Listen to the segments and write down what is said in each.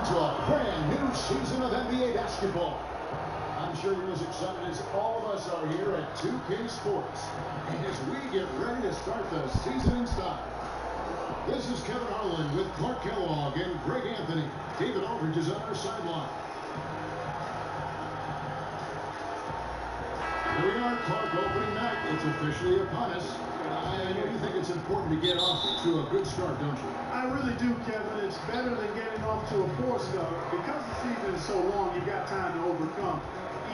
to a brand new season of NBA basketball. I'm sure you're as excited as all of us are here at 2K Sports as we get ready to start the season in style. This is Kevin Harlan with Clark Kellogg and Greg Anthony. David Aldridge is on our sideline. Here we are, Clark, opening night. It's officially upon us. I know you think it's important to get off to a good start, don't you? I really do, Kevin. It's better than getting off to a poor start. Because the season is so long, you've got time to overcome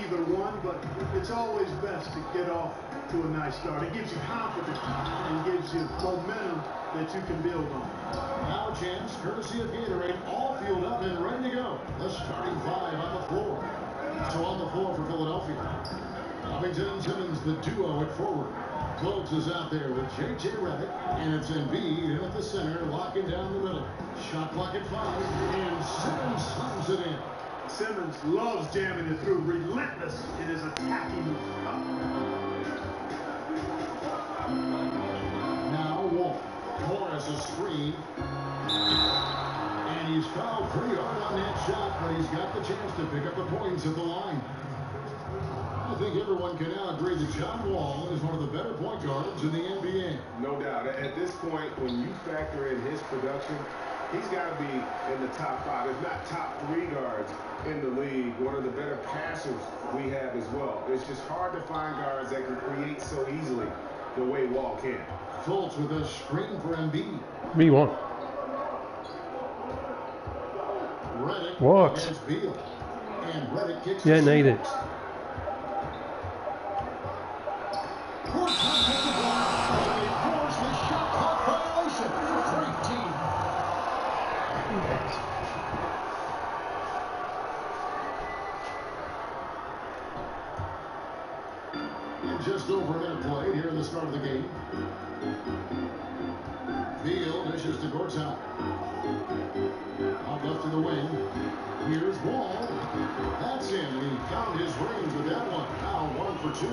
either one, but it's always best to get off to a nice start. It gives you confidence and gives you momentum that you can build on. Now a chance, courtesy of Gatorade, all fueled up and ready to go. The starting five on the floor. So on the floor for Philadelphia, Covington and Simmons, the duo at forward. Fultz is out there with J.J. Redick, and it's Embiid in at the center, locking down the middle. Shot clock at 5, and Simmons slams it in. Simmons loves jamming it through, relentless in his attacking. Now Wall. Morris a screen. And he's fouled pretty hard on that shot, but he's got the chance to pick up the points at the line. I think everyone can now agree that John Wall is one of the better point guards in the NBA. No doubt. At this point, when you factor in his production, he's got to be in the top 5, if not top 3 guards in the league. One of the better passers we have as well. It's just hard to find guards that can create so easily the way Wall can. Fultz with a screen for Embiid. Me one. Redick What? against Beal. And Redick kicks Yeah, need it. Just over a minute played here in the start of the game. Beal dishes to Gortat. Out left to the wing. Here's Wall. That's him. He found his range with that one. Now 1 for 2.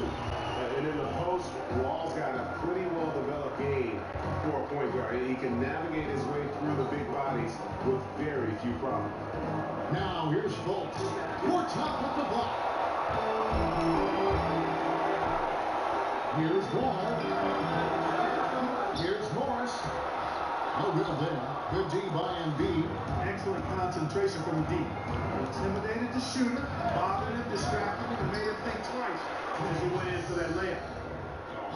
And in the post, Wall's got a pretty well-developed game for a point guard. He can navigate his way through the big bodies with very few problems. Now here's Fultz. Gortat with the block. Here's Wall. Here's Morris. No good there. Good D by Embiid. Excellent concentration from deep. Intimidated the shooter, bothered him, distracted him, and made him think twice as he went in for that layup.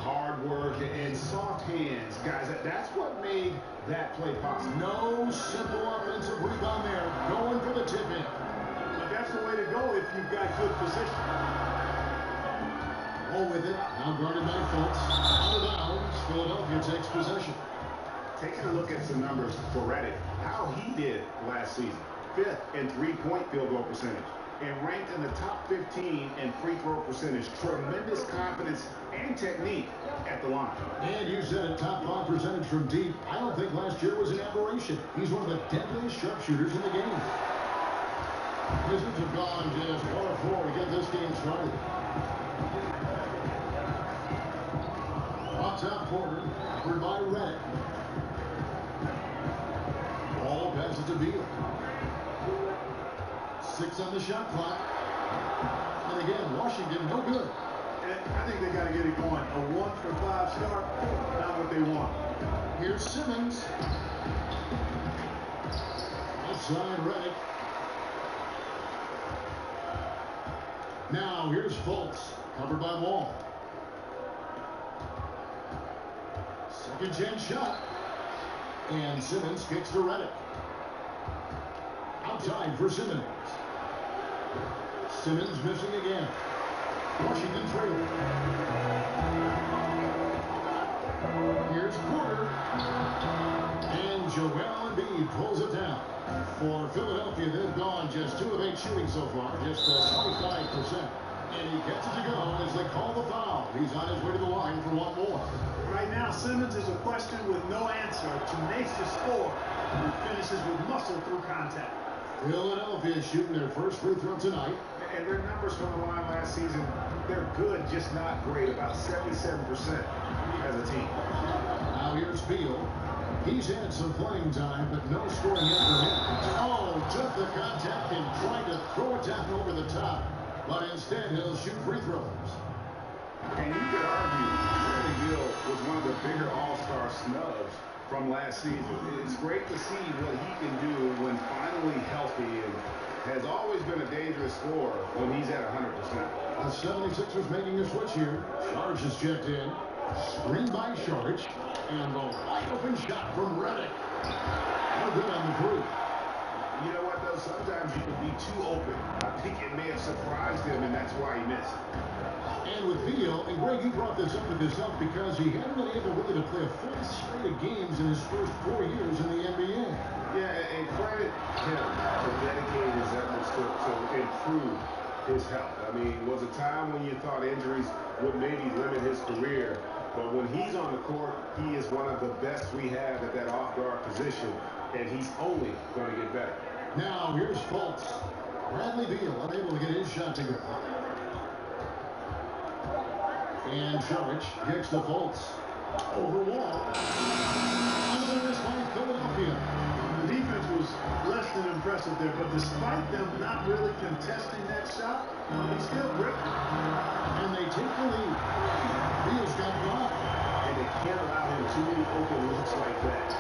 Hard work and soft hands. Guys, that's what made that play possible. No simple offensive rebound there. Going for the tip-in. But that's the way to go if you've got good position. All with it. Now guarded by Fultz. Out of bounds. Philadelphia takes possession. Taking a look at some numbers for Redick, how he did last season. 5th in three-point field goal percentage and ranked in the top 15 in free throw percentage. Tremendous confidence and technique at the line. And you said a top 5 percentage from deep. I don't think last year was an aberration. He's one of the deadliest sharpshooters in the game. Wizards have gone just 1 of 4 to get this game started. Off top corner, covered by Redick. Ball passes to Beal. 6 on the shot clock. And again, Washington, no good. I think they got to get it going. A 1 for 5 start, not what they want. Here's Simmons. Outside Redick. Now here's Fultz, covered by Wall. Second chance shot. And Simmons kicks to Redick. Outside for Simmons. Simmons missing again. Washington trailing. Here's Porter. And Joel Embiid pulls it down. For Philadelphia, they've gone just 2 of 8 shooting so far, just 25%. And he gets it to go as they call the foul. He's on his way to the line for 1 more. Right now, Simmons is a question with no answer. Tenacious score who finishes with muscle through contact. Philadelphia is shooting their first free throw tonight. And their numbers from the line last season, they're good, just not great. About 77% as a team. Now here's Beal. He's had some playing time, but no scoring yet for him. Oh, took the contact and tried to throw it down over the top. But instead, he'll shoot free throws. And you could argue Bradley Beal was one of the bigger all-star snubs from last season. It's great to see what he can do when finally healthy, and has always been a dangerous scorer when he's at 100%. The 76ers making a switch here. Saric is checked in. Screen by Saric. And the wide open shot from Redick. No good on the three. You know what, though? Sometimes you can be too open. I think it may have surprised him, and that's why he missed. And with Beal, and Greg, you brought this up with yourself because he hadn't been able really to play a full slate of games in his first 4 years in the NBA. Yeah, and credit him for dedicating his efforts to improve his health. I mean, was a time when you thought injuries would maybe limit his career, but when he's on the court, he is one of the best we have at that off-guard position, and he's only going to get better. Now, here's Fultz. Bradley Beal unable to get his shot to go. And Saric kicks to Fultz. Over wall. Another miss by Philadelphia. The defense was less than impressive there, but despite them not really contesting that shot, he still gripped it. And they take the lead. Beal's got 5. And they can't allow him too many open looks like that.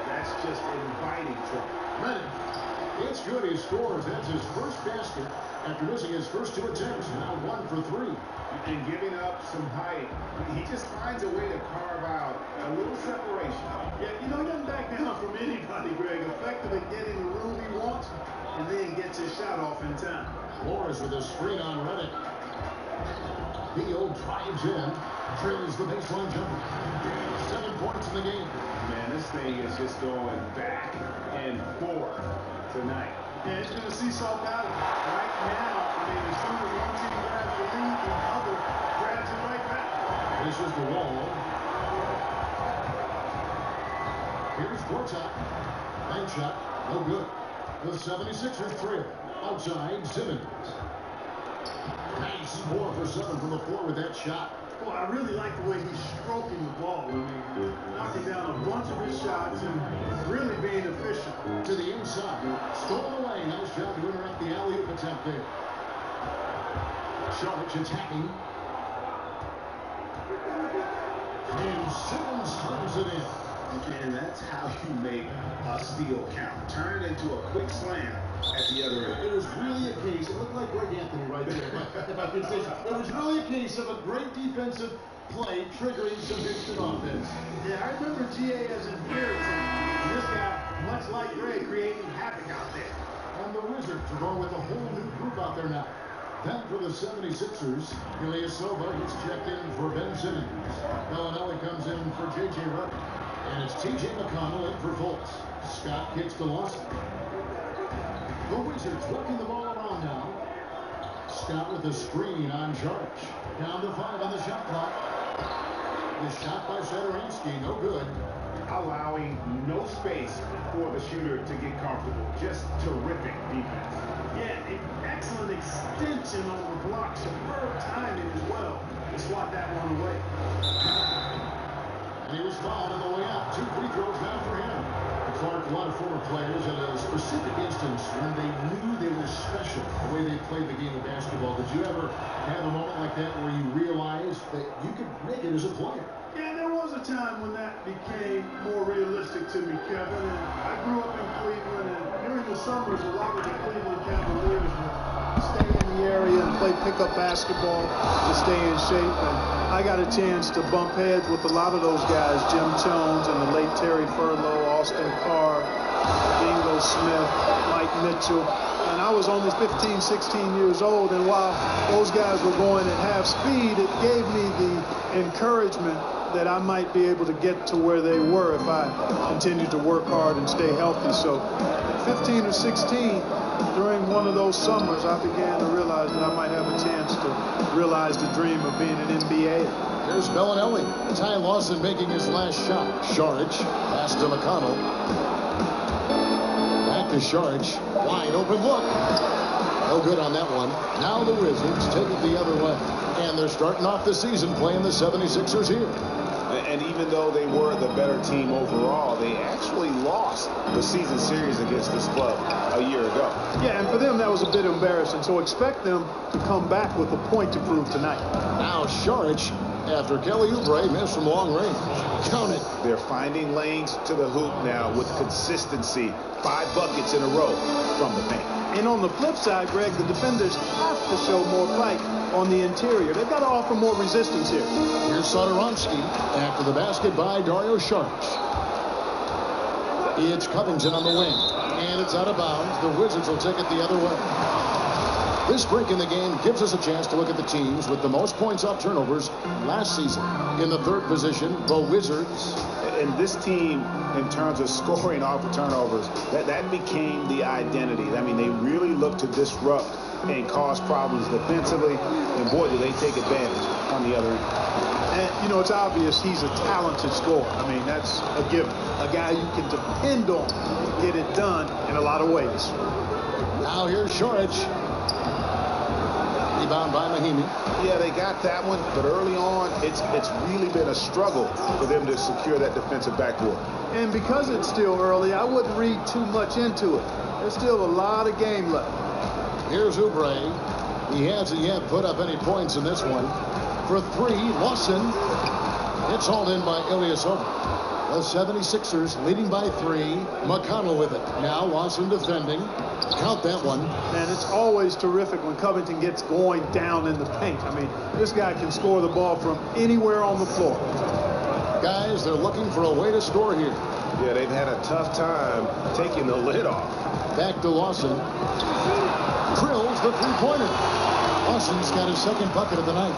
That's just inviting trouble. Redick. It's good. He scores. That's his first basket after missing his first 2 attempts. Now 1 for 3. And giving up some height, he just finds a way to carve out a little separation. Yeah, he doesn't back down from anybody, Greg. Effective at getting the room he wants, and then gets his shot off in time. Flores with a screen on Redick. Beal drives in, trails the baseline jumper. 7 points in the game. Man, this thing is just going back and forth tonight. Yeah, it's going to seesaw battle right now. I mean, as soon as one team grabs the lead, the other grabs it right back. This is the wall. Here's Gortat. Bank shot, no good. The 76ers trail. Outside, Simmons. Nice 4 for 7 from the floor with that shot. Boy, I really like the way he's stroking the ball. I mean, knocking down a bunch of his shots and really being efficient. To the inside. Stolen away. Nice job to interrupt the alley-oop attempt there. Saric attacking. And Simmons turns it in. And that's how you make a steal count. Turn it into a quick slam at the other end. It was really a case, it looked like Greg Anthony right there, if I could say so. It was really a case of a great defensive play triggering some instant offense. Yeah, I remember GA as an irritant. And this guy, much like Greg, creating havoc out there. And the Wizards are going with a whole new group out there now. Then for the 76ers, Ilyasova gets checked in for Ben Simmons. Bellinelli comes in for J.J. Redick. And it's T.J. McConnell in for Fultz. Scott kicks to Lawson. The Wizards working the ball around now. Scott with a screen on Saric. Down to 5 on the shot clock. The shot by Satoransky, no good. Allowing no space for the shooter to get comfortable. Just terrific defense. Yeah, an excellent extension on the block. Superb timing as well to swat that one away. And he was fouled on the way out. 2 free throws now for him. Clark, a lot of former players in a specific instance when they knew they were special, the way they played the game of basketball. Did you ever have a moment like that where you realized that you could make it as a player? Yeah, there was a time when that became more realistic to me, Kevin. And I grew up in Cleveland, and during the summers, a lot of the Cleveland Cavaliers would stay in the area and play pickup basketball to stay in shape. And I got a chance to bump heads with a lot of those guys, Jim Jones and the late Terry Furlow, Austin Carr, Dingo Smith, Mike Mitchell. And I was only 15, 16 years old, and while those guys were going at half speed, it gave me the encouragement that I might be able to get to where they were if I continued to work hard and stay healthy. So at 15 or 16, during one of those summers, I began to realize that I might have a chance to realize the dream of being an NBA. Here's Bellinelli. Ty Lawson making his last shot. Saric, pass to McConnell. Back to Saric. Wide open look. No good on that one. Now the Wizards take it the other way. And they're starting off the season playing the 76ers here. And even though they were the better team overall, they actually lost the season series against this club a year ago. Yeah, and for them, that was a bit embarrassing. So expect them to come back with a point to prove tonight. Now Saric, after Kelly Oubre missed from long range. Count it. They're finding lanes to the hoop now with consistency. 5 buckets in a row from the paint. And on the flip side, Greg, the defenders have to show more fight on the interior. They've got to offer more resistance here. Here's Satoransky after the basket by Dario Saric. It's Covington on the wing, and it's out of bounds. The Wizards will take it the other way. This break in the game gives us a chance to look at the teams with the most points off turnovers last season. In the third position, the Wizards. And this team, in terms of scoring off of turnovers, that became the identity. I mean, they really look to disrupt and cause problems defensively. And boy, do they take advantage on the other end. And, you know, it's obvious he's a talented scorer. I mean, that's a given. A guy you can depend on to get it done in a lot of ways. Now here's Saric. Rebound by Mahimi. Yeah, they got that one, but early on, it's really been a struggle for them to secure that defensive backboard. And because it's still early, I wouldn't read too much into it. There's still a lot of game left. Here's Oubre. He hasn't yet put up any points in this one. For 3, Lawson. It's hauled in by Ilyasova. The 76ers leading by 3. McConnell with it. Now Lawson defending. Count that one. Man, it's always terrific when Covington gets going down in the paint. I mean, this guy can score the ball from anywhere on the floor. Guys, they're looking for a way to score here. Yeah, they've had a tough time taking the lid off. Back to Lawson. Drills the three-pointer. Lawson's got his second bucket of the night.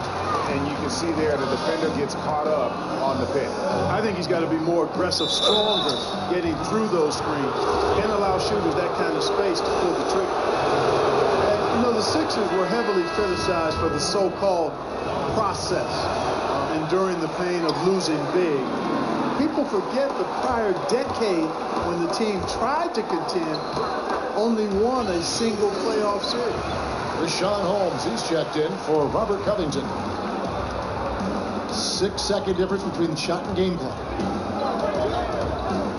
And you can see there the defender gets caught up on the pin. I think he's got to be more aggressive, stronger, getting through those screens. Can't allow shooters that kind of space to pull the trigger. And, you know, the Sixers were heavily criticized for the so-called process, enduring the pain of losing big. People forget the prior decade when the team tried to contend, only won a single playoff series. Rashawn Holmes, he's checked in for Robert Covington. 6-second difference between shot and game clock.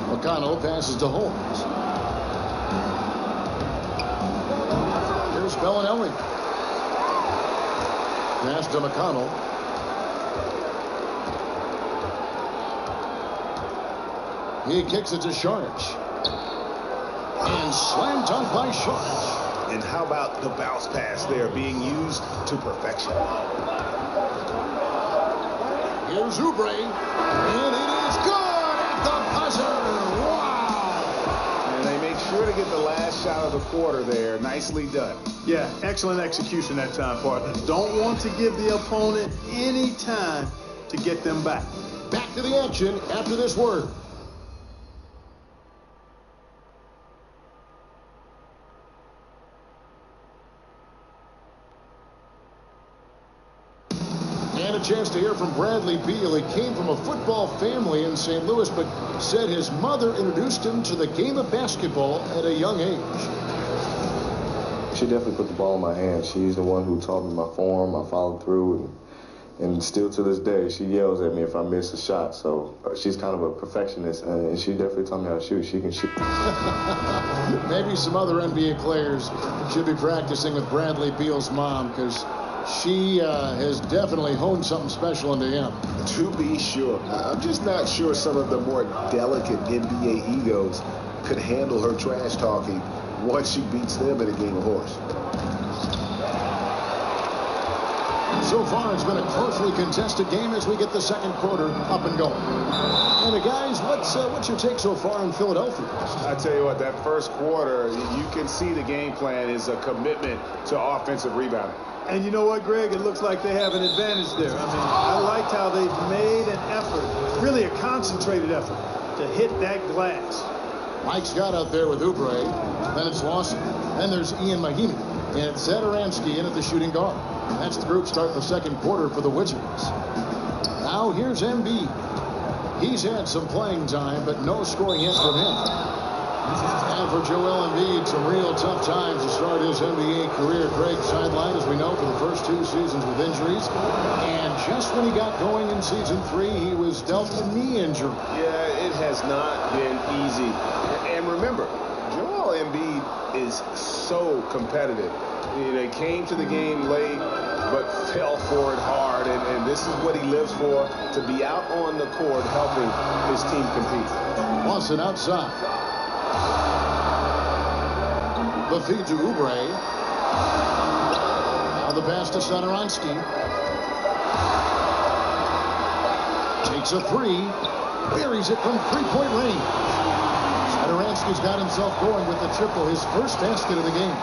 McConnell passes to Holmes. Here's Bellinelli. Pass to McConnell. He kicks it to Saric. And slam dunk by Saric. And how about the bounce pass there being used to perfection? Here's Oubre, and it is good at the buzzer. Wow! And they make sure to get the last shot of the quarter there. Nicely done. Yeah, excellent execution that time, partner. Don't want to give the opponent any time to get them back. Back to the action after this word. And a chance to hear from Bradley Beal. He came from a football family in St. Louis, but said his mother introduced him to the game of basketball at a young age. She definitely put the ball in my hands. She's the one who taught me my form. I followed through, and still to this day, she yells at me if I miss a shot. So she's kind of a perfectionist, and she definitely taught me how to shoot. She can shoot. Maybe some other NBA players should be practicing with Bradley Beal's mom, because she has definitely honed something special into him. To be sure. I'm just not sure some of the more delicate NBA egos could handle her trash talking once she beats them in a game of horse. So far, it's been a closely contested game as we get the second quarter up and going. And guys, what's your take so far in Philadelphia? I tell you what, that first quarter, you can see the game plan is a commitment to offensive rebounding. And you know what, Greg? It looks like they have an advantage there. I mean, I liked how they've made an effort, really a concentrated effort, to hit that glass. Mike Scott out there with Oubre. Then it's Lawson. Then there's Ian Mahimi. And it's Satoransky in at the shooting guard. That's the group start the second quarter for the Wizards. Now here's Embiid. He's had some playing time, but no scoring yet from him. And for Joel Embiid, some real tough times to start his NBA career. Craig sidelined, as we know, for the first 2 seasons with injuries. And just when he got going in season 3, he was dealt a knee injury. Yeah, it has not been easy. And remember, Joel Embiid is so competitive. He came to the game late, but fell for it hard. And this is what he lives for, to be out on the court helping his team compete. Lawson outside. The feed to Oubre. Now the pass to Satoransky. Takes a 3. Buries it from 3-point range. Satoransky's got himself going with the triple, his first basket of the game.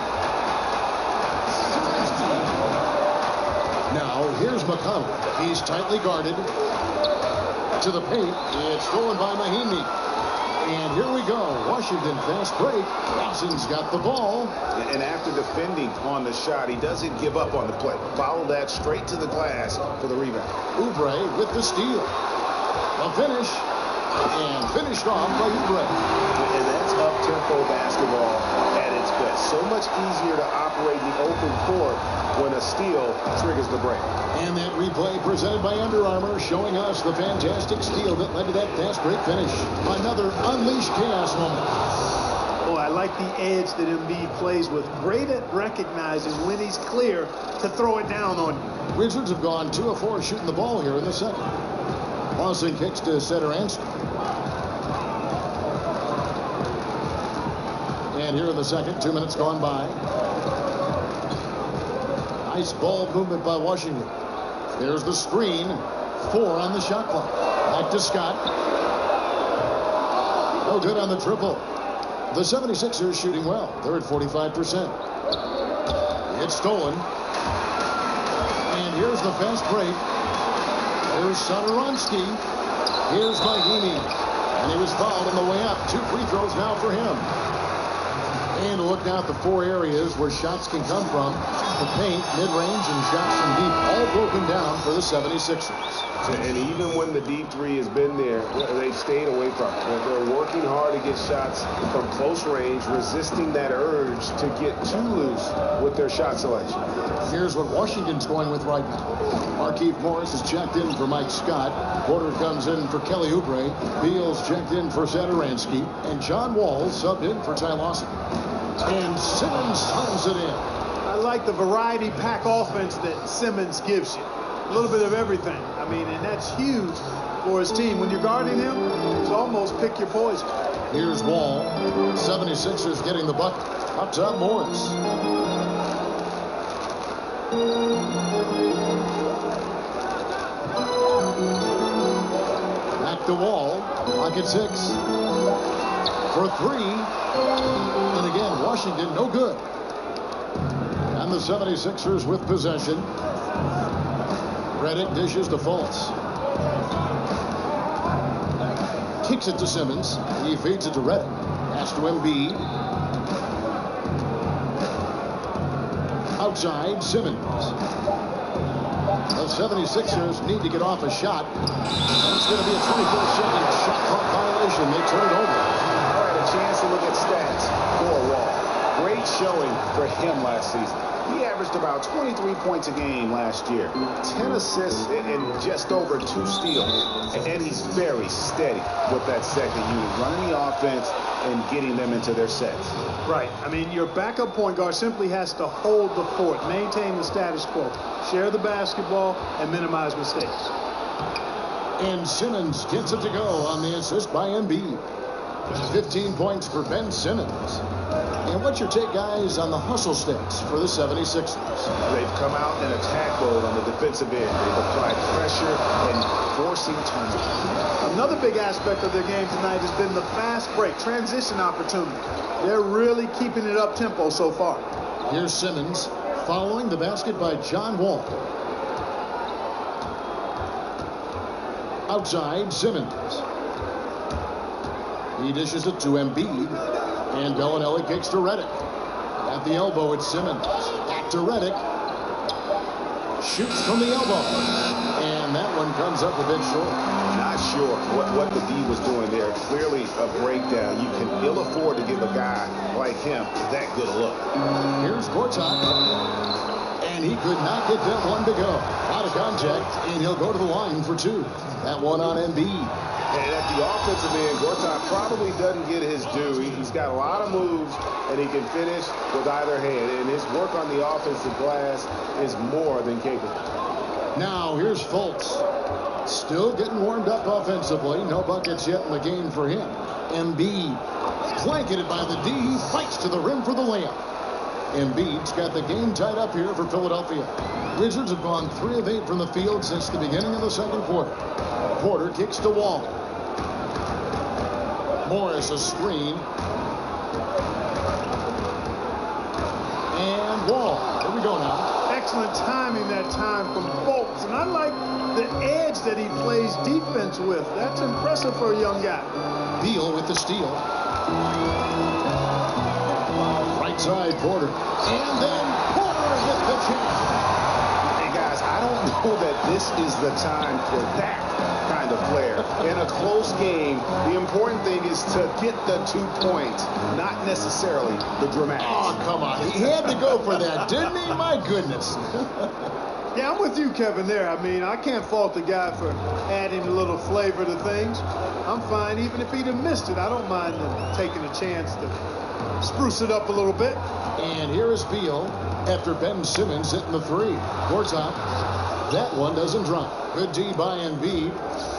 Now here's McConnell. He's tightly guarded. To the paint. It's stolen by Mahinmi. And here we go. Washington fast break. Rosson's got the ball. And after defending on the shot, he doesn't give up on the play. Follow that straight to the glass for the rebound. Oubre with the steal. A finish. And finished off by Oubre. And that's up-tempo basketball at its best. So much easier to operate in the open court when a steal triggers the break. And that replay presented by Under Armour, showing us the fantastic steal that led to that fast break finish. Another unleashed chaos moment. Oh, I like the edge that Embiid plays with. Great at recognizing when he's clear to throw it down on you. Wizards have gone 2 of 4 shooting the ball here in the second. Lawson kicks to Satoransky. And here in the second, 2 minutes gone by. Nice ball movement by Washington. There's the screen. 4 on the shot clock. Back to Scott. No good on the triple. The 76ers shooting well. They're at 45%. It's stolen. And here's the fast break. Here's Satoransky. Here's Mahinmi. And he was fouled on the way up. 2 free throws now for him. And look now at the 4 areas where shots can come from. The paint, mid-range, and shots from deep, all broken down for the 76ers. And even when the deep 3 has been there, they've stayed away from it. They're working hard to get shots from close range, resisting that urge to get too loose with their shot selection. Here's what Washington's going with right now. Markieff Morris is checked in for Mike Scott. Porter comes in for Kelly Oubre. Beal's checked in for Satoransky. And John Wall subbed in for Ty Lawson. And Simmons turns it in. I like the variety pack offense that Simmons gives you. A little bit of everything. I mean, and that's huge for his team. When you're guarding him, it's almost pick your poison. Here's Wall. 76ers getting the bucket. Up top, Morris. Back to Wall. Pocket 6. For 3. And again, Washington no good. And the 76ers with possession. Redick dishes to Fultz. Kicks it to Simmons. He feeds it to Redick. Pass to Embiid. Outside, Simmons. The 76ers need to get off a shot. That's going to be a 24-second shot clock violation. They turn it over. All right, a chance to look at stats for Wall. Great showing for him last season. He averaged about 23 points a game last year, 10 assists and just over 2 steals. And he's very steady with that second unit, running the offense and getting them into their sets. Right. I mean, your backup point guard simply has to hold the fort, maintain the status quo, share the basketball, and minimize mistakes. And Simmons gets it to go on the assist by Embiid. 15 points for Ben Simmons. And what's your take, guys, on the hustle stakes for the 76ers? They've come out in attack mode on the defensive end. They've applied pressure and forcing turnovers. Another big aspect of their game tonight has been the fast break, transition opportunity. They're really keeping it up tempo so far. Here's Simmons following the basket by John Wall. Outside, Simmons. He dishes it to Embiid. And Bellinelli kicks to Redick. At the elbow, it's Simmons. Back to Redick. Shoots from the elbow. And that one comes up a bit short. Not sure what the D was doing there. Clearly a breakdown. You can ill afford to give a guy like him that good a look. Here's Gortat. And he could not get that one to go. Out of contact, and he'll go to the line for two. That one on Embiid. And at the offensive end, Gortat probably doesn't get his due. He's got a lot of moves, and he can finish with either hand. And his work on the offensive glass is more than capable. Now here's Fultz. Still getting warmed up offensively. No buckets yet in the game for him. Embiid, blanketed by the D. He fights to the rim for the layup. Embiid's got the game tied up here for Philadelphia. Wizards have gone 3 of 8 from the field since the beginning of the second quarter. Porter kicks to Wall. Morris a screen. And Wall. Here we go now. Excellent timing that time from Fultz. And I like the edge that he plays defense with. That's impressive for a young guy. Beal with the steal. Right side, Porter. And then Porter with the chance. Hey, guys, I don't know that this is the time for that kind of player. In a close game, the important thing is to get the 2 points, not necessarily the dramatics. Oh, come on. He had to go for that, didn't he? My goodness. Yeah, I'm with you, Kevin, there. I mean, I can't fault the guy for adding a little flavor to things. I'm fine. Even if he'd have missed it, I don't mind taking a chance to spruce it up a little bit. And here is Beal after Ben Simmons hitting the three. Gortat. That one doesn't drop. Good D by Embiid.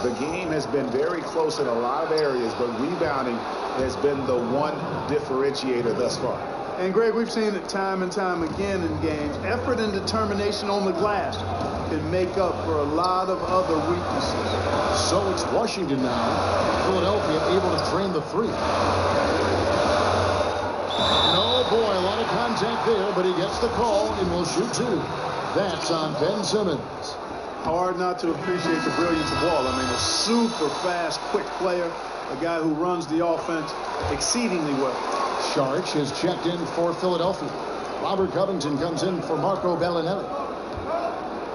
The game has been very close in a lot of areas, but rebounding has been the one differentiator thus far. And, Greg, we've seen it time and time again in games. Effort and determination on the glass can make up for a lot of other weaknesses. So it's Washington now. Philadelphia able to drain the three. No, boy, a lot of contact there, but he gets the call and will shoot two. That's on Ben Simmons. Hard not to appreciate the brilliance of Wall. I mean, a super fast, quick player, a guy who runs the offense exceedingly well. Sharch has checked in for Philadelphia. Robert Covington comes in for Marco Bellinelli.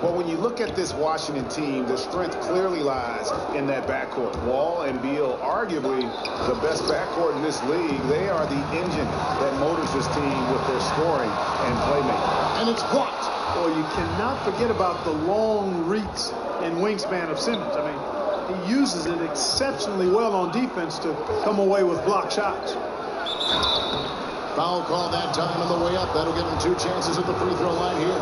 Well, when you look at this Washington team, the strength clearly lies in that backcourt. Wall and Beal, arguably the best backcourt in this league. They are the engine that motors this team with their scoring and playmaking. And it's blocked. Well, you cannot forget about the long reach and wingspan of Simmons. I mean, he uses it exceptionally well on defense to come away with block shots. Foul call that time on the way up. That'll give him 2 chances at the free throw line here.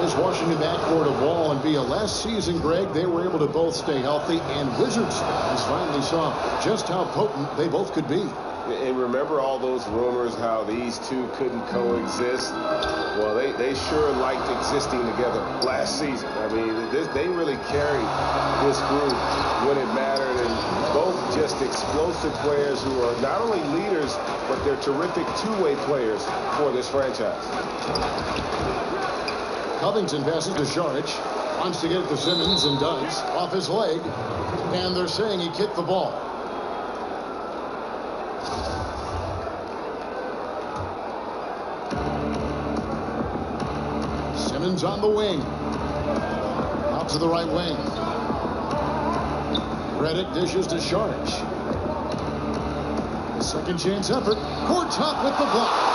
This Washington backcourt of Wall and Beal. Last season, Greg, they were able to both stay healthy, and Wizards has finally saw just how potent they both could be. And remember all those rumors how these two couldn't coexist? Well, they sure liked existing together last season. I mean, they really carried this group when it mattered, and both just explosive players who are not only leaders, but they're terrific two-way players for this franchise. Covington passes to Sharch. Wants to get it to Simmons and does. Off his leg. And they're saying he kicked the ball. Simmons on the wing. Out to the right wing. Redick dishes to Sharch. A second chance effort. Gortat with the block.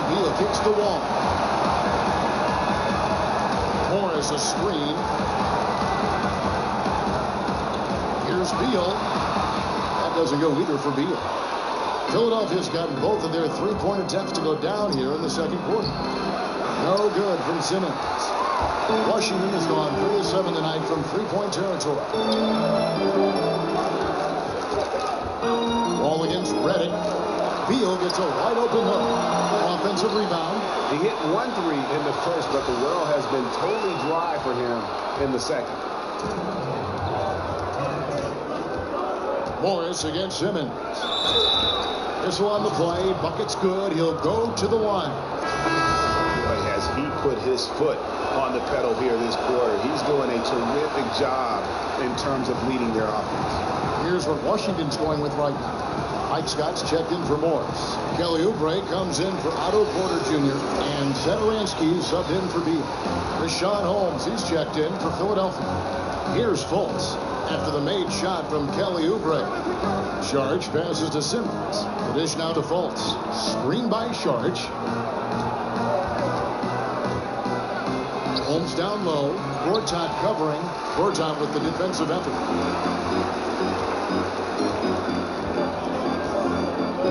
Beal kicks the wall. Morris a screen. Here's Beal. That doesn't go either for Beal. Philadelphia's gotten both of their three-point attempts to go down here in the second quarter. No good from Simmons. Washington has gone 3 of 7 tonight from three-point territory. Ball against Redick. Beal gets a wide open look. Offensive rebound. He hit 1 3 in the first, but the well has been totally dry for him in the second. Morris against Simmons. Whistle on the play. Bucket's good. He'll go to the line. Boy, has he put his foot on the pedal here this quarter. He's doing a terrific job in terms of leading their offense. Here's what Washington's going with right now. Mike Scott's checked in for Morris. Kelly Oubre comes in for Otto Porter Jr. And Satoransky subbed in for Beal. Rashawn Holmes, he's checked in for Philadelphia. Here's Fultz after the made shot from Kelly Oubre. Sharge passes to Simmons. The dish now to Fultz. Screen by Sharge. Holmes down low. Gortat covering. Gortat with the defensive effort.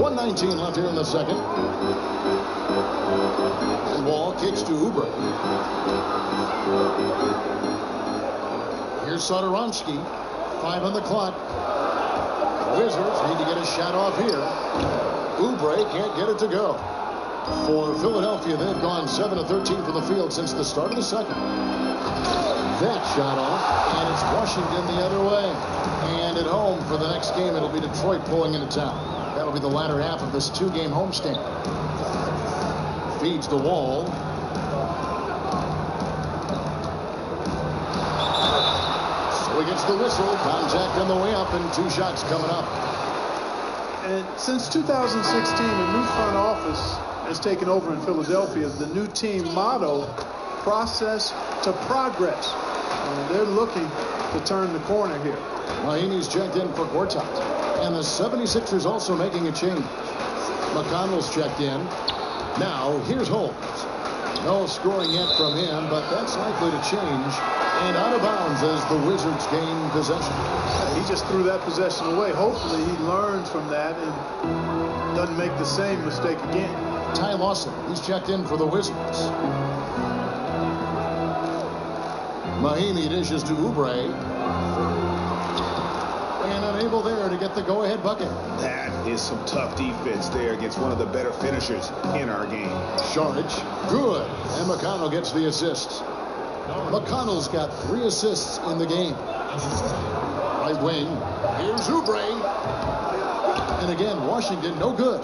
1:19 left here in the second. And Wall kicks to Oubre. Here's Satoransky. 5 on the clock. Wizards need to get a shot off here. Oubre can't get it to go. For Philadelphia, they've gone 7 of 13 from the field since the start of the second. That shot off, and it's Washington the other way. And at home for the next game, it'll be Detroit pulling into town. That'll be the latter half of this 2-game homestand. Feeds the Wall. So he gets the whistle. Contact on the way up, and 2 shots coming up. And since 2016, a new front office has taken over in Philadelphia. The new team motto, process to progress. And they're looking to turn the corner here. Mahinmi's checked in for Gortat. And the 76ers also making a change. McConnell's checked in. Now, here's Holmes. No scoring yet from him, but that's likely to change. And out of bounds as the Wizards gain possession. He just threw that possession away. Hopefully he learns from that and doesn't make the same mistake again. Ty Lawson, he's checked in for the Wizards. Mahinmi dishes to Oubre. And unable there to get the go-ahead bucket. That is some tough defense there against one of the better finishers in our game. Sharge, good. And McConnell gets the assist. McConnell's got 3 assists in the game. Right wing. Here's Oubre. And again, Washington, no good.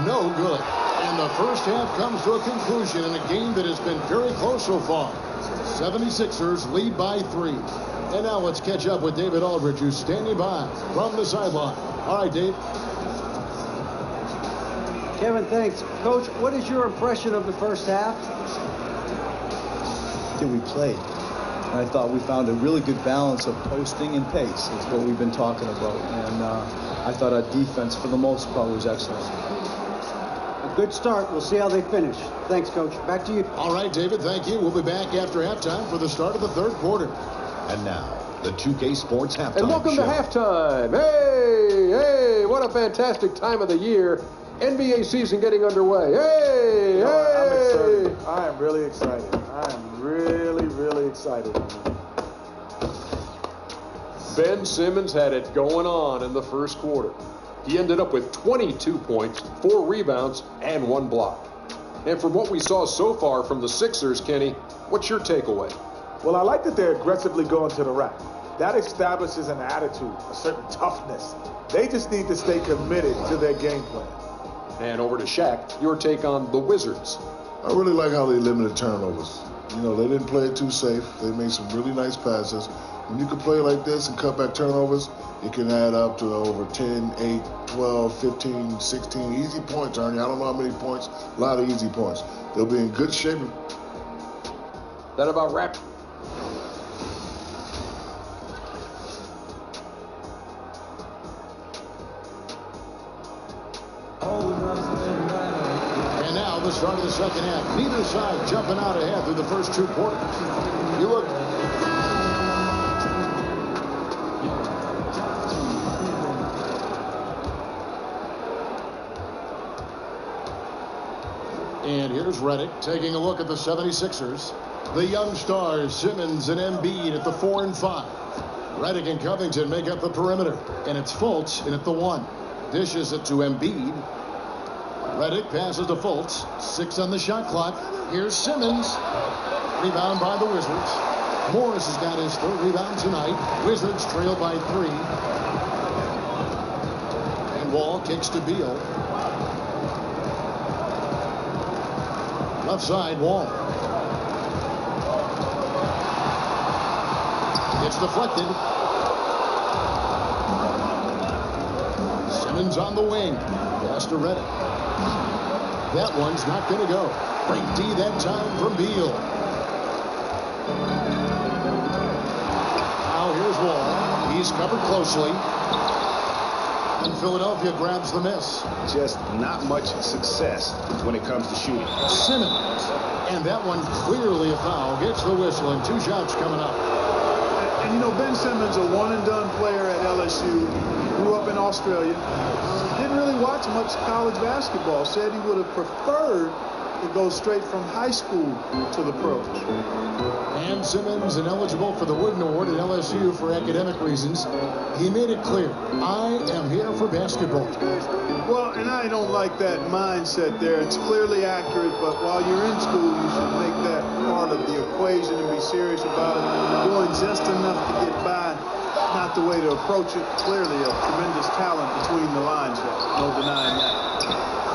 No good. And the first half comes to a conclusion in a game that has been very close so far. 76ers lead by 3. And now let's catch up with David Aldridge, who's standing by from the sideline. All right, Dave. Kevin, thanks. Coach, what is your impression of the first half? We played. And I thought we found a really good balance of posting and pace. That's what we've been talking about. And I thought our defense, for the most part, was excellent. A good start. We'll see how they finish. Thanks, Coach. Back to you. All right, David, thank you. We'll be back after halftime for the start of the third quarter. And now, the 2K Sports Halftime And welcome Show. to halftime. Hey, what a fantastic time of the year. NBA season getting underway. Hey. I'm excited. I am really excited. I am really excited. Ben Simmons had it going on in the first quarter. He ended up with 22 points, 4 rebounds, and 1 block. And from what we saw so far from the Sixers, Kenny, what's your takeaway? Well, I like that they're aggressively going to the rack. That establishes an attitude, a certain toughness. They just need to stay committed to their game plan. And over to Shaq, your take on the Wizards. I really like how they limited turnovers. You know, they didn't play it too safe. They made some really nice passes. When you can play like this and cut back turnovers, it can add up to over 10, 8, 12, 15, 16 easy points, Ernie. I don't know how many points, a lot of easy points. They'll be in good shape. That about wrapped. And now the start of the second half. Neither side jumping out ahead through the first 2 quarters. You look. And here's Redick taking a look at the 76ers. The young stars, Simmons and Embiid at the 4 and 5. Redick and Covington make up the perimeter. And it's Fultz in at the 1. Dishes it to Embiid. Redick passes to Fultz. 6 on the shot clock. Here's Simmons. Rebound by the Wizards. Morris has got his 3rd rebound tonight. Wizards trail by 3. And Wall kicks to Beal. Left side, Wall. It's deflected. Simmons on the wing. Pass to Reddick. That one's not going to go. Great D that time from Beal. Now here's Wall. He's covered closely. And Philadelphia grabs the miss. Just not much success when it comes to shooting. Simmons. And that one clearly a foul. Gets the whistle and 2 shots coming up. And you know, Ben Simmons, a one-and-done player at LSU, grew up in Australia. Didn't really watch much college basketball. Said he would have preferred to go straight from high school to the pros. And Simmons, ineligible for the Wooden Award at LSU for academic reasons. He made it clear, I am here for basketball. Well, and I don't like that mindset there. It's clearly accurate, but while you're in school, you should make that part of the equation and be serious about it. Doing just enough to get by, not the way to approach it. Clearly a tremendous talent between the lines there. No denying that.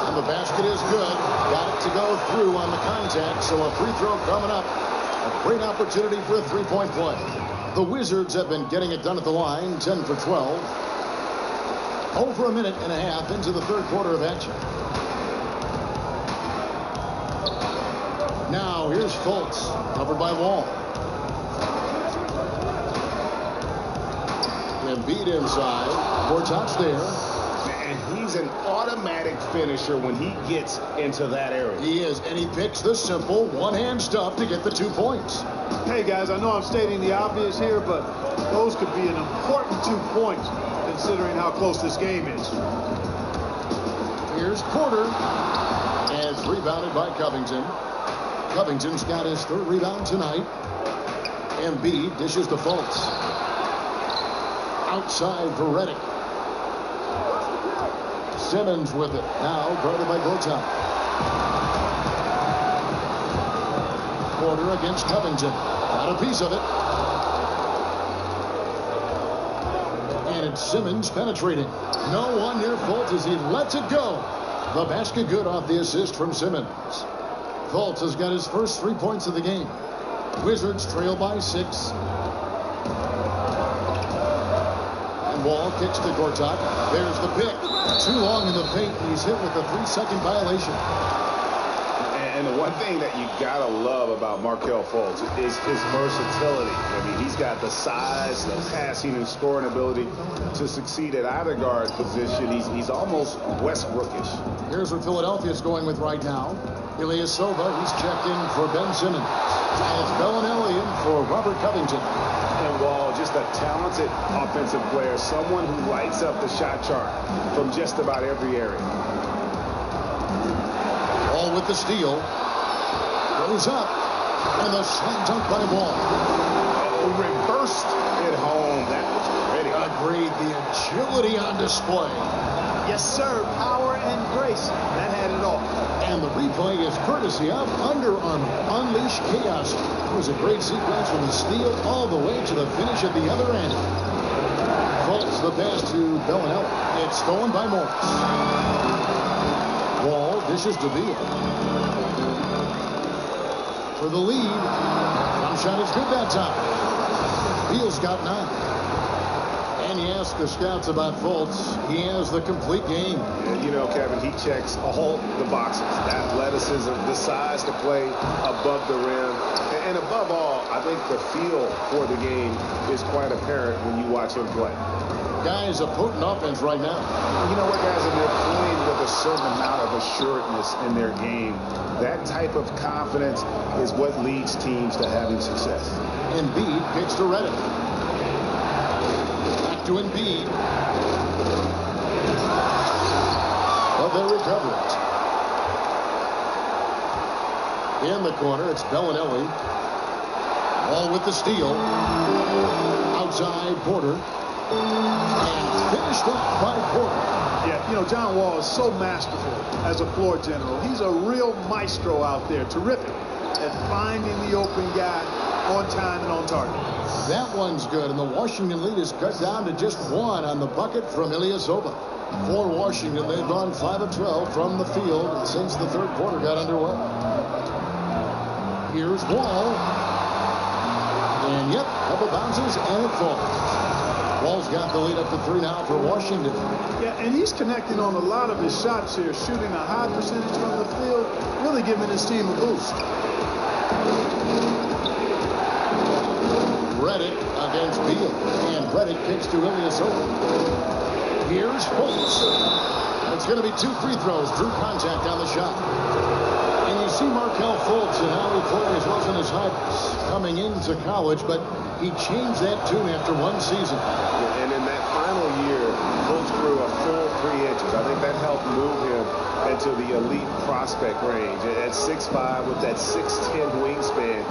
And the basket is good. Got it to go through on the contact, so a free throw coming up. A great opportunity for a three-point play. The Wizards have been getting it done at the line, 10 for 12. Over a minute and a half into the third quarter of action. Now here's Fultz, covered by Wall. Embiid inside. Gortat's there. And he's an automatic finisher when he gets into that area. He is, and he picks the simple one-hand stuff to get the 2 points. Hey, guys, I know I'm stating the obvious here, but those could be an important 2 points considering how close this game is. Here's Porter, and it's rebounded by Covington. Covington's got his 3rd rebound tonight. Embiid dishes to Fultz. Outside for Reddick. Simmons with it. Now guarded by Gortat. Porter against Covington. Got a piece of it. And it's Simmons penetrating. No one near Fultz as he lets it go. The basket good off the assist from Simmons. Fultz has got his first 3 points of the game. Wizards trail by 6. Wall kicks to Gortat. There's the pick. Too long in the paint. He's hit with a 3-second violation. And the one thing that you gotta love about Markelle Fultz is his versatility. I mean, he's got the size, the passing and scoring ability to succeed at either guard position. He's almost Westbrookish. Here's what Philadelphia's going with right now. Ilyasova, he's checked in for Ben Simmons. And it's Bellinelli in for Robert Covington. And Wall, just a talented offensive player, someone who lights up the shot chart from just about every area. Wall with the steal. Goes up. And the slam dunk by Wall. Oh, reversed it home. That was pretty. Agreed. The agility on display. Yes, sir. Power and grace. That had it all. And the replay is courtesy of Under Armour. Unleash chaos. It was a great sequence from the steal all the way to the finish at the other end. Fultz the pass to Bellinelli. It's stolen by Morris. Wall dishes to Beal. For the lead. Jump shot is good that time. Beal's got 9. And you ask the scouts about Fultz, he has the complete game. You know, Kevin, he checks all the boxes. Athleticism, the size to play above the rim. And above all, I think the feel for the game is quite apparent when you watch him play. Guys, a potent offense right now. You know what, guys, and they're playing with a certain amount of assuredness in their game. That type of confidence is what leads teams to having success. Embiid kicks to Reddick. To Embiid. But they recover it. In the corner, it's Bellinelli. Wall with the steal. Outside Porter. And finished off by Porter. Yeah, you know, John Wall is so masterful as a floor general. He's a real maestro out there. Terrific at finding the open guy on time and on target. That one's good, and the Washington lead is cut down to just 1 on the bucket from Ilyasova. For Washington, they've gone 5 of 12 from the field since the third quarter got underway. Here's Wall. And, yep, couple bounces, and it falls. Wall's got the lead up to 3 now for Washington. Yeah, and he's connecting on a lot of his shots here, shooting a high percentage from the field, really giving his team a boost. Reddick against Beal. And Reddick kicks to Ilyasova. Here's Fultz. It's going to be 2 free throws. Drew contact on the shot. And you see Markelle Fultz and how he plays wasn't as high coming into college, but he changed that tune after 1 season. And in that final year, Fultz grew a full 3 inches. I think that helped move him into the elite prospect range. At 6'5", with that 6'10" wingspan,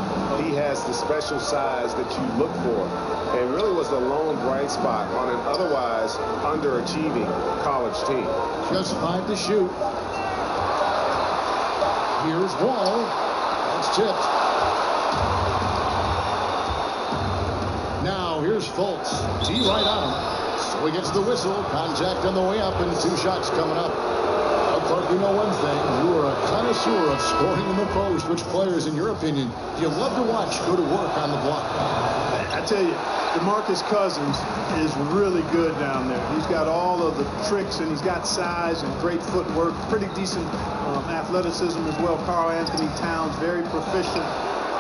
he has the special size that you look for, and really was the lone bright spot on an otherwise underachieving college team. Just 5 to shoot. Here's Wall. That's tipped. Now here's Fultz. He right on him. So he gets the whistle. Contact on the way up, and 2 shots coming up. Well, Clark, you know one thing. You are a connoisseur of scoring in the post. Which players, in your opinion, do you love to watch go to work on the block? I tell you, DeMarcus Cousins is really good down there. He's got all of the tricks, and he's got size and great footwork, pretty decent athleticism as well. Karl Anthony Towns, very proficient.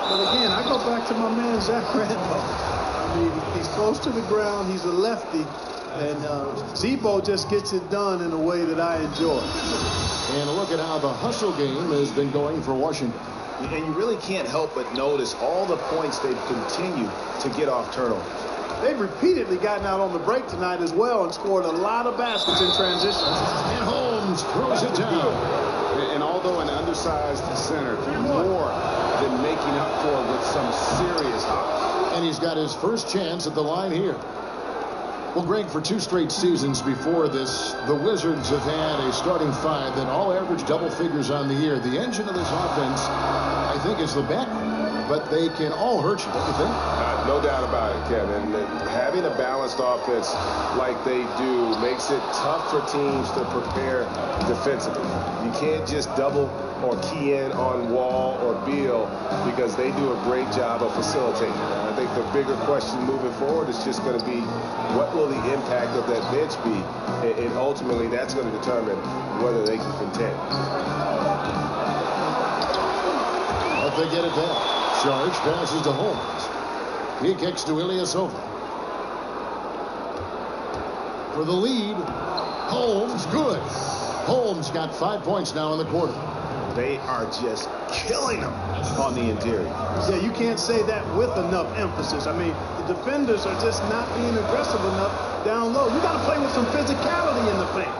But again, I go back to my man, Zach Randolph. I mean, he's close to the ground. He's a lefty. And Zebo just gets it done in a way that I enjoy. And look at how the hustle game has been going for Washington. And you really can't help but notice all the points they've continued to get off turnover. They've repeatedly gotten out on the break tonight as well and scored a lot of baskets in transition. And Holmes throws it down. And although an undersized center, more than making up for it with some serious hops. And he's got his first chance at the line here. Well, Greg, for 2 straight seasons before this, the Wizards have had a starting 5 that all average double figures on the year. The engine of this offense, I think, is the back, but they can all hurt you, don't you think? No doubt about it, Kevin. Having a balanced offense like they do makes it tough for teams to prepare defensively. You can't just double or key in on Wall or Beal because they do a great job of facilitating. I think the bigger question moving forward is just going to be what will the impact of that bench be, and ultimately that's going to determine whether they can contend. But they get it back. Charge passes to Holmes. He kicks to Ilyasova. For the lead, Holmes, good. Holmes got 5 points now in the quarter. They are just killing them on the interior. Yeah, you can't say that with enough emphasis. I mean, the defenders are just not being aggressive enough down low. You got to play with some physicality in the paint.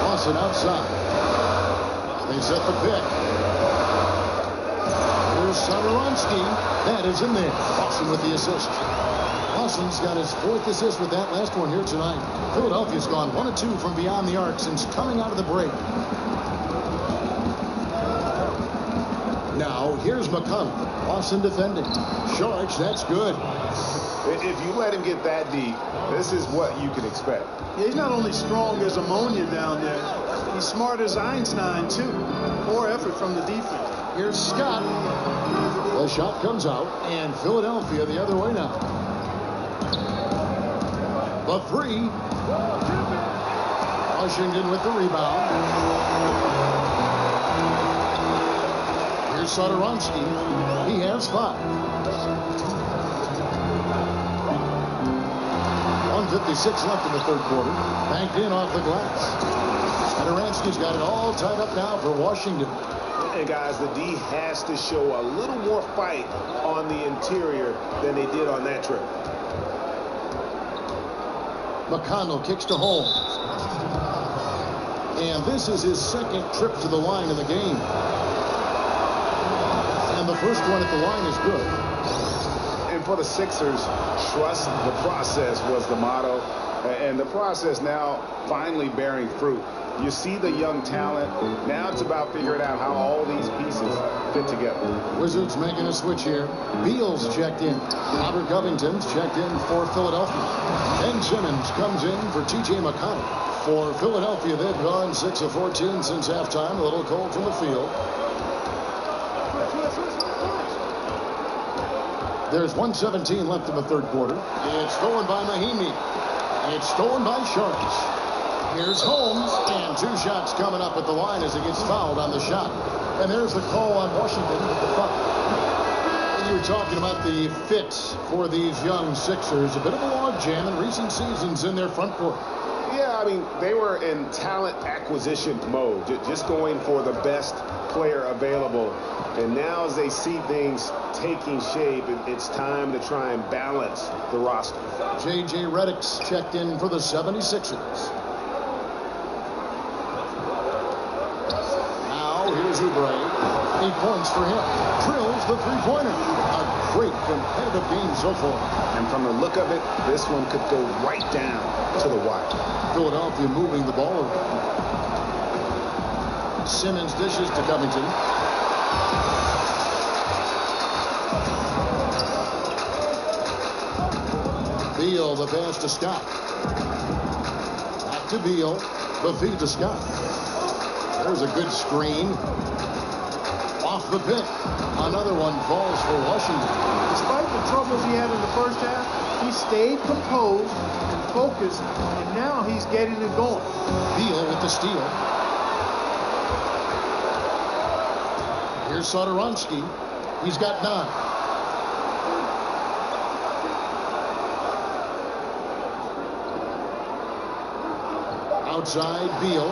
Lawson outside. They set the pick. Here's Satoransky. That is in there. Lawson with the assist. Lawson's got his 4th assist with that last one here tonight. Philadelphia's gone 1 of 2 from beyond the arc since coming out of the break. Now, here's McConnell. Lawson defending. George, that's good. If you let him get that deep, this is what you can expect. Yeah, he's not only strong as ammonia down there, he's smart as Einstein, too. More effort from the defense. Here's Scott. The shot comes out, and Philadelphia the other way now. The 3. Washington with the rebound. Here's Satoransky. He has 5. 1:56 left in the 3rd quarter. Banked in off the glass. Satoransky's got it all tied up now for Washington. And guys, the D has to show a little more fight on the interior than they did on that trip. McConnell kicks to Holmes. And this is his 2nd trip to the line in the game. And the first one at the line is good. And for the Sixers, trust the process was the motto. And the process now finally bearing fruit. You see the young talent. Now it's about figuring out how all these pieces fit together. Wizards making a switch here. Beal's checked in. Robert Covington's checked in for Philadelphia. Ben Simmons comes in for T.J. McConnell. For Philadelphia, they've gone 6 of 14 since halftime. A little cold from the field. There's 1:17 left in the third quarter. It's stolen by Mahimi. It's stolen by Sharks. Here's Holmes, and 2 shots coming up at the line as he gets fouled on the shot. And there's the call on Washington with the foul. You were talking about the fit for these young Sixers. A bit of a logjam in recent seasons in their front court. Yeah, I mean, they were in talent acquisition mode, just going for the best player available. And now as they see things taking shape, it's time to try and balance the roster. J.J. Redick's checked in for the 76ers. Now here's Oubre. 8 points for him. Drills the three-pointer. A great competitive game so far. And from the look of it, this one could go right down to the wire. Philadelphia moving the ball around. Simmons dishes to Covington. Beal, the pass to Scott. Back to Beal. The feed to Scott. There's a good screen. Off the pick. Another one falls for Washington. Despite the troubles he had in the first half, he stayed composed and focused, and now he's getting it going. Beal with the steal. Here's Satoransky. He's got 9. Outside, Beal.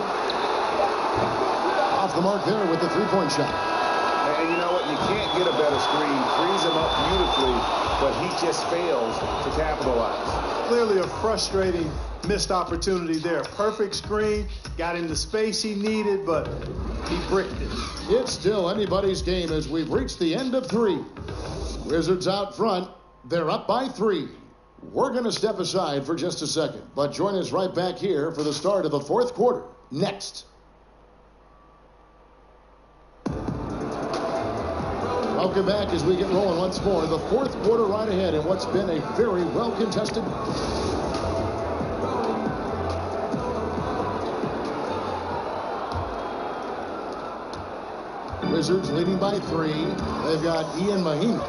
Off the mark there with the three-point shot. And you know what? You can't get a better screen. Frees him up beautifully, but he just fails to capitalize. Clearly a frustrating missed opportunity there. Perfect screen, got in the space he needed, but he bricked it. It's still anybody's game as we've reached the end of 3. Wizards out front. They're up by 3. We're going to step aside for just a second, but join us right back here for the start of the fourth quarter. Next. Welcome back as we get rolling once more. The fourth quarter right ahead in what's been a very well-contested Wizards leading by 3. They've got Ian Mahimi.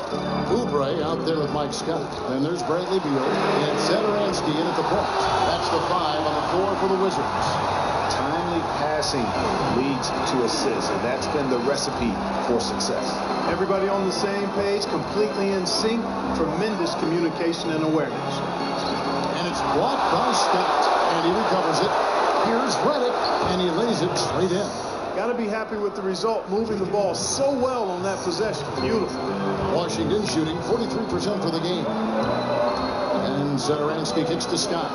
Oubre out there with Mike Scott. Then there's Bradley Beal and Satoransky in at the point. That's the 5 on the floor for the Wizards. Timely passing leads to assists, and that's been the recipe for success. Everybody on the same page, completely in sync, tremendous communication and awareness. And it's blocked by Scott, and he recovers it. Here's Redick, and he lays it straight in. Got to be happy with the result, moving the ball so well on that possession. Beautiful. Washington shooting 43% for the game. And Satoransky kicks to Scott.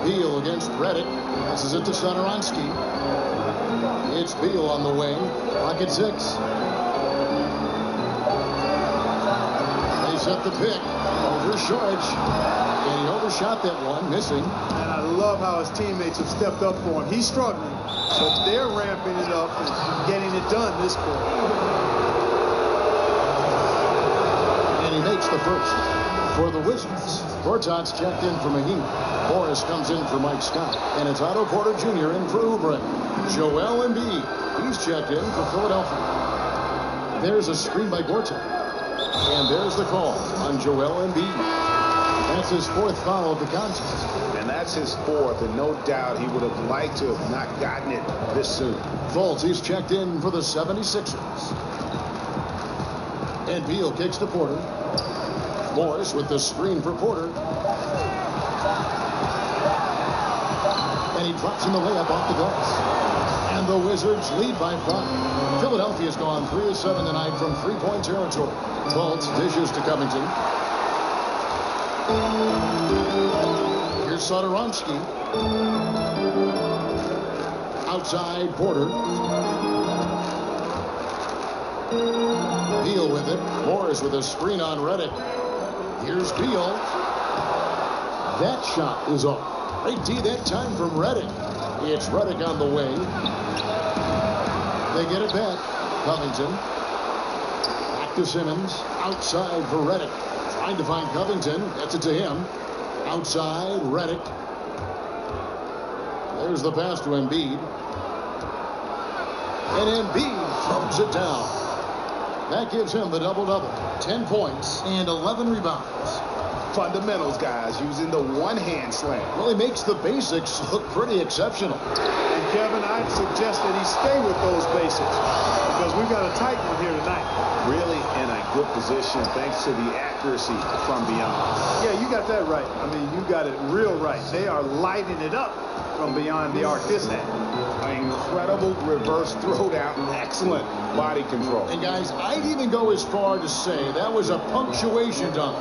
Beal against Redick. Passes it to Satoransky. It's Beal on the wing. Clock at 6. They set the pick. Over Shorich. And he overshot that one, missing. And I love how his teammates have stepped up for him. He's struggling, but they're ramping it up and getting it done this quarter. And he makes the first for the Wizards. Gortat's checked in for Mahimi. Morris comes in for Mike Scott. And it's Otto Porter Jr. in for Oubre. Joel Embiid. He's checked in for Philadelphia. There's a screen by Gortat. And there's the call on Joel Embiid. That's his 4th foul of the contest. And that's his 4th, and no doubt he would have liked to have not gotten it this soon. Fultz, he's checked in for the 76ers. And Beal kicks to Porter. Morris with the screen for Porter. And he drops him the layup off the glass. And the Wizards lead by 5. Philadelphia's gone 3 of 7 tonight from 3-point territory. Fultz dishes to Covington. Here's Satoransky. Outside, Porter. Beal with it. Morris with a screen on Redick. Here's Beal. That shot is off. Great D that time from Redick. It's Redick on the wing. They get it back. Covington. Back to Simmons. Outside for Redick. Trying to find Covington. Gets it to him. Outside, Redick. There's the pass to Embiid. And Embiid throws it down. That gives him the double-double. 10 points and 11 rebounds. Fundamentals, guys, using the one-hand slam. Well, he makes the basics look pretty exceptional. And Kevin, I'd suggest that he stay with those basics because we've got a tight one here tonight. Really in a good position thanks to the accuracy from beyond. Yeah, you got that right. I mean, you got it real right. They are lighting it up from beyond the arc this hand. An incredible reverse throwdown. Excellent body control. And guys, I'd even go as far to say that was a punctuation dunk.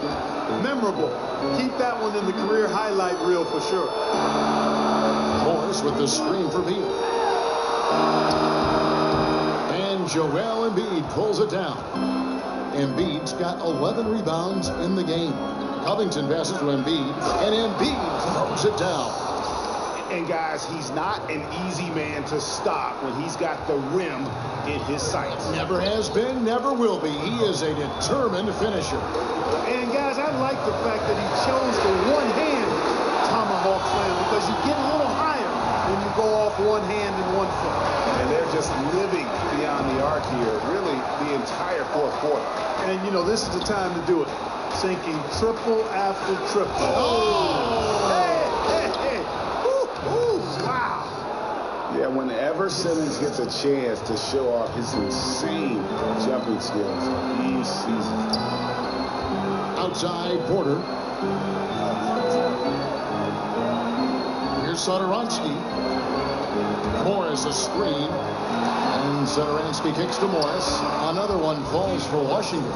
Memorable. Keep that one in the career highlight reel for sure. Morris with the screen for Beal. And Joel Embiid pulls it down. Embiid's got 11 rebounds in the game. Covington passes to Embiid, and Embiid throws it down. And guys, he's not an easy man to stop when he's got the rim in his sights. Never has been, never will be. He is a determined finisher. And guys, I like the fact that he chose the one-hand tomahawk slam because you get a little higher when you go off one hand and one foot. And they're just living beyond the arc here, really the entire fourth quarter. And, you know, this is the time to do it. Sinking triple after triple. Oh! Hey, hey, hey. Ooh, wow. Yeah, whenever Simmons gets a chance to show off his insane jumping skills, he sees it. Outside Porter. Here's Satoransky. Morris a screen. And Satoransky kicks to Morris. Another one falls for Washington.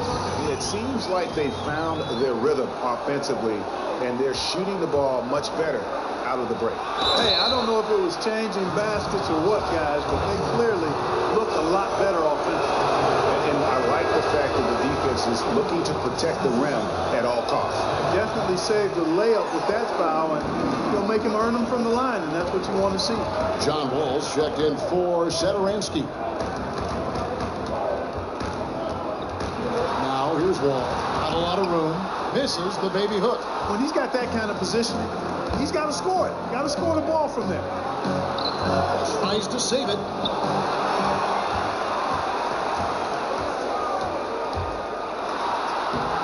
It seems like they found their rhythm offensively, and they're shooting the ball much better out of the break. Hey, I don't know if it was changing baskets or what, guys, but they clearly looked a lot better offensively. And I like the fact that the defense is looking to protect the rim at all costs. Definitely saved the layup with that foul, and you'll make him earn them from the line, and that's what you want to see. John Wall's checked in for Satoransky. Now here's Wall. Not a lot of room. Misses the baby hook. When he's got that kind of positioning, he's got to score it. Got to score the ball from there. Tries to save it.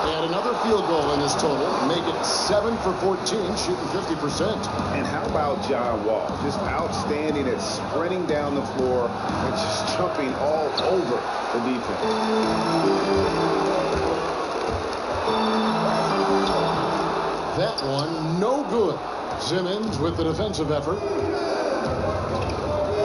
And another field goal in his total. Make it 7 for 14, shooting 50%. And how about John Wall? Just outstanding at sprinting down the floor and just jumping all over the defense. That one, no good. Simmons with the defensive effort.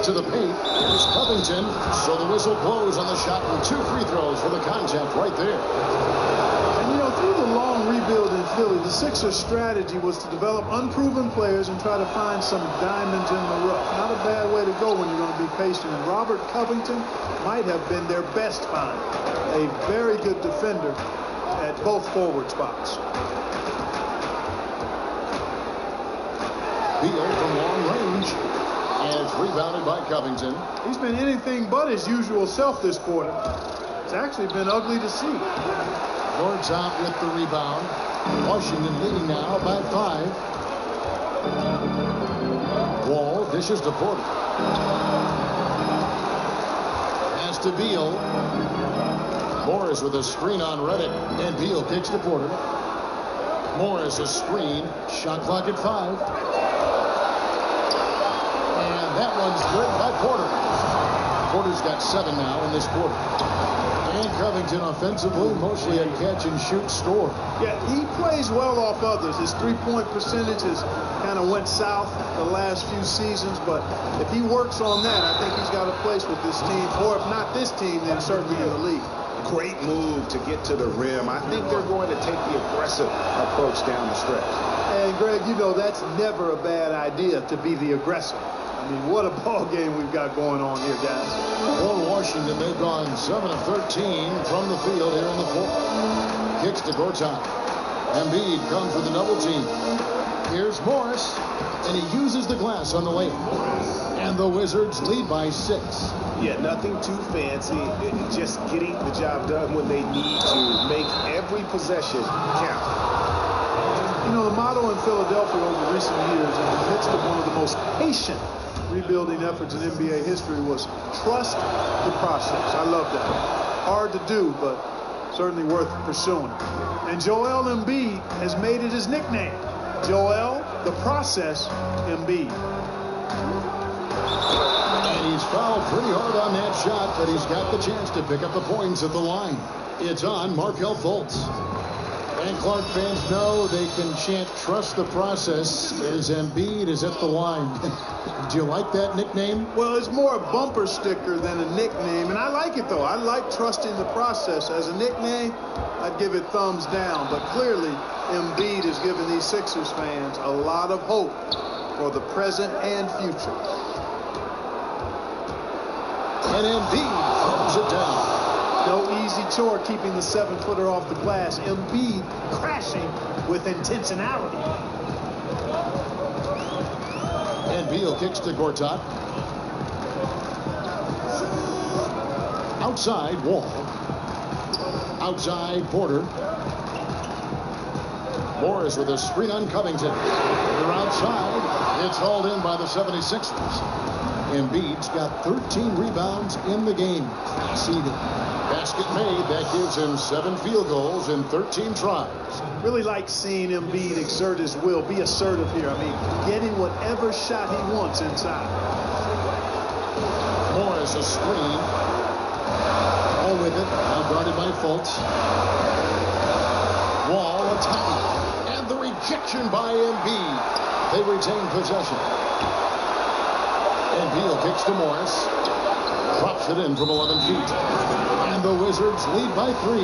To the paint. Here's Covington. So the whistle blows on the shot and 2 free throws for the contact right there. And, you know, through the long rebuild in Philly, the Sixers' strategy was to develop unproven players and try to find some diamonds in the rough. Not a bad way to go when you're going to be patient. And Robert Covington might have been their best find. A very good defender at both forward spots. Beal from long range. And it's rebounded by Covington. He's been anything but his usual self this quarter. It's actually been ugly to see. Lord's out with the rebound. Washington leading now by 5. Wall dishes to Porter. Pass to Beal. Morris with a screen on Reddick. And Beal kicks to Porter. Morris a screen. Shot clock at 5. And that one's good by Porter. Porter's got 7 now in this quarter. And Covington offensively, mostly a catch-and-shoot score. Yeah, he plays well off others. His three-point percentage has kind of went south the last few seasons, but if he works on that, I think he's got a place with this team, or if not this team, then certainly in the league. Great move to get to the rim. I think they're going to take the aggressive approach down the stretch. And, Greg, you know that's never a bad idea to be the aggressor. I mean, what a ball game we've got going on here, guys. For Washington, they've gone 7 of 13 from the field here in the fourth. Kicks to Gortat. Embiid comes with a double team. Here's Morris, and he uses the glass on the layup. And the Wizards lead by 6. Yeah, nothing too fancy. Just getting the job done when they need to. Make every possession count. You know, the motto in Philadelphia over recent years, in the midst of one of the most patient rebuilding efforts in NBA history, was trust the process. I love that. Hard to do, but certainly worth pursuing. And Joel Embiid has made it his nickname. Joel, the process, Embiid. And he's fouled pretty hard on that shot, but he's got the chance to pick up the points at the line. It's on Markelle Fultz. And Clark fans know they can chant "trust the process" as Embiid is at the line. Do you like that nickname? Well, it's more a bumper sticker than a nickname, and I like it though. I like trusting the process. As a nickname, I'd give it thumbs down, but clearly Embiid has given these Sixers fans a lot of hope for the present and future. And Embiid throws it down. No easy chore keeping the 7-footer off the glass. Embiid crashing with intentionality. And Beal kicks to Gortat. Outside, Wall. Outside, Porter. Morris with a screen on Covington. They're outside. It's hauled in by the 76ers. Embiid's got 13 rebounds in the game. Seeded. Basket made. That gives him 7 field goals in 13 tries. Really like seeing Embiid exert his will, be assertive here. I mean, getting whatever shot he wants inside. Morris a screen. All with it. Now guarded by Fultz. Wall attacking. And the rejection by Embiid. They retain possession. And Beal kicks to Morris. Drops it in from 11 feet. And the Wizards lead by 3.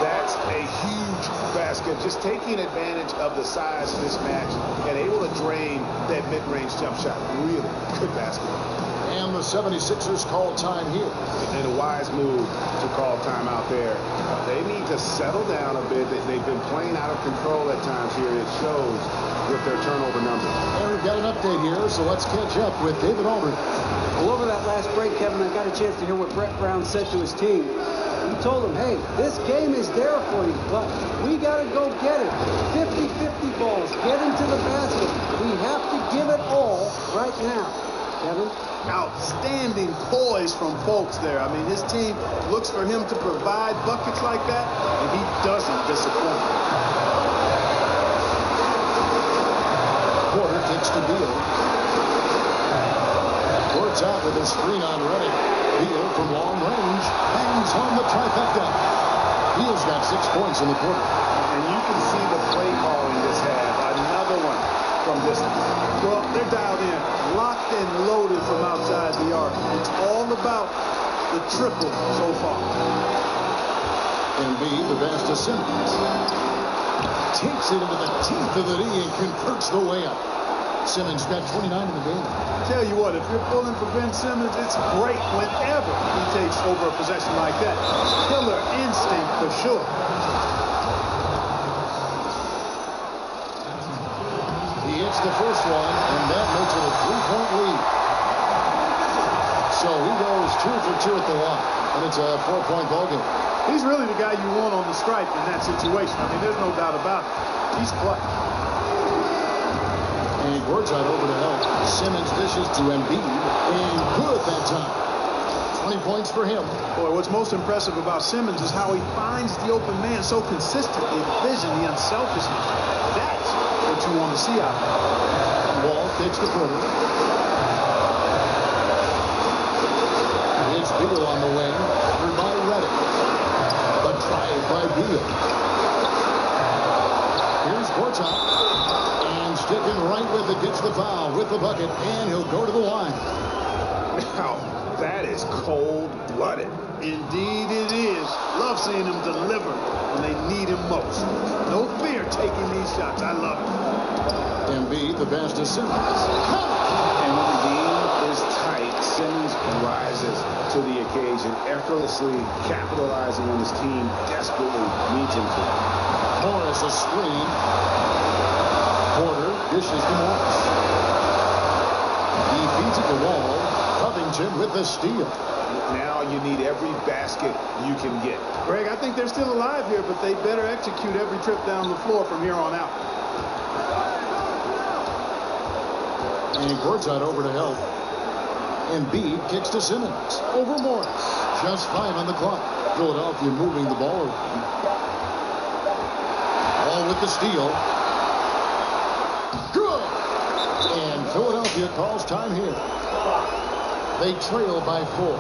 That's a huge basket. Just taking advantage of the size mismatch and able to drain that mid-range jump shot. Really good basket. And the 76ers call time here. And a wise move to call time out there. They need to settle down a bit. They've been playing out of control at times here. It shows with their turnover numbers. And we've got an update here, so let's catch up with David Aldridge. Well, over that last break, Kevin, I got a chance to hear what Brett Brown said to his team. He told them, hey, this game is there for you, but we got to go get it. 50-50 balls, get into the basket. We have to give it all right now. Kevin? Outstanding poise from Fultz there. I mean, his team looks for him to provide buckets like that, and he doesn't disappoint. Porter kicks to Beal. Works out with a screen on Reddick. Beal from long range hangs on the trifecta. Beal's got 6 points in the quarter. And you can see the play calling this half. Another one from distance. Well, they're dialed in, locked and loaded from outside the arc. It's all about the triple so far. Embiid, the pass to Simmons. Takes it into the teeth of the knee and converts the layup. Simmons got 29 in the game. Tell you what, if you're pulling for Ben Simmons, it's great whenever he takes over a possession like that. Killer instinct for sure. He hits the first one, and that makes it a 3-point lead. So he goes 2 for 2 at the line, and it's a 4-point ball game. He's really the guy you want on the stripe in that situation. I mean, there's no doubt about it. He's clutch. And he works out over to help. Simmons dishes to Embiid, and good that time. 20 points for him. Boy, what's most impressive about Simmons is how he finds the open man so consistently. The vision, the unselfishness. That's what you want to see out there. Wall kicks to Porter. It's Beal on the wing. Through by Reddick. The drive by Beal. Here's Gortat. And sticking right with it, gets the foul with the bucket, and he'll go to the line. Now, that is cold-blooded. Indeed it is. Love seeing him deliver when they need him most. No fear taking these shots. I love it. Embiid, the pass to Simmons. And when the game is tight, Simmons rises to the occasion, effortlessly capitalizing on his team desperately needs him to. Morris a screen. Porter dishes to Morris. He feeds it to Wall. Covington with the steal. Now you need every basket you can get. Greg, I think they're still alive here, but they better execute every trip down the floor from here on out. And Gortat over to help. Embiid kicks to Simmons. Over Morris. Just 5 on the clock. Philadelphia moving the ball over. All with the steal. Good! And Philadelphia calls time here. They trail by 4.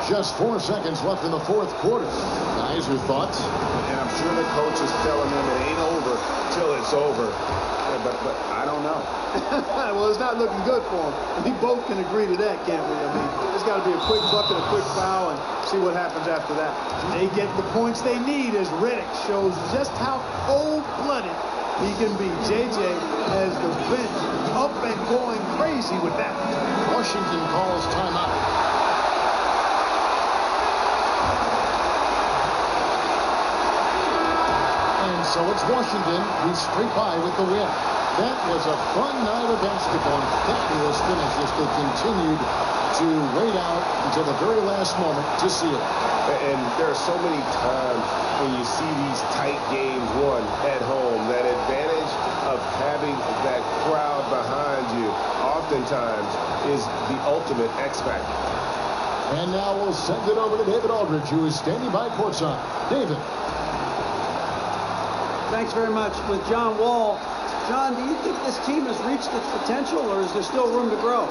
Just 4 seconds left in the fourth quarter. Guys, your thoughts? And I'm sure the coach is telling them it ain't over till it's over. Yeah, but I don't know. Well, it's not looking good for them. We both can agree to that, can't we? I mean, there's got to be a quick bucket, a quick foul, and see what happens after that. They get the points they need as Redick shows just how cold-blooded he can be. JJ has the bench up and going crazy with that. Washington calls timeout. And so it's Washington who scrape by with the win. That was a fun night of basketball and fabulous finish as they continued to wait out until the very last moment to seal it. And there are so many times when you see these tight games won at home, that advantage of having that crowd behind you oftentimes is the ultimate X factor. And now we'll send it over to David Aldridge, who is standing by courtside. David. Thanks very much. With John Wall. John, do you think this team has reached its potential, or is there still room to grow?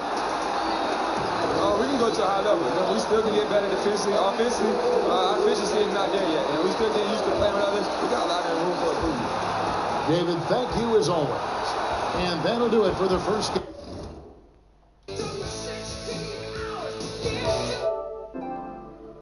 We can go to a high level. We still can get better defensively, offensively. Our efficiency is not there yet, and we still get used to playing with others. We got a lot of room for improvement. David, thank you as always. And that'll do it for the first game.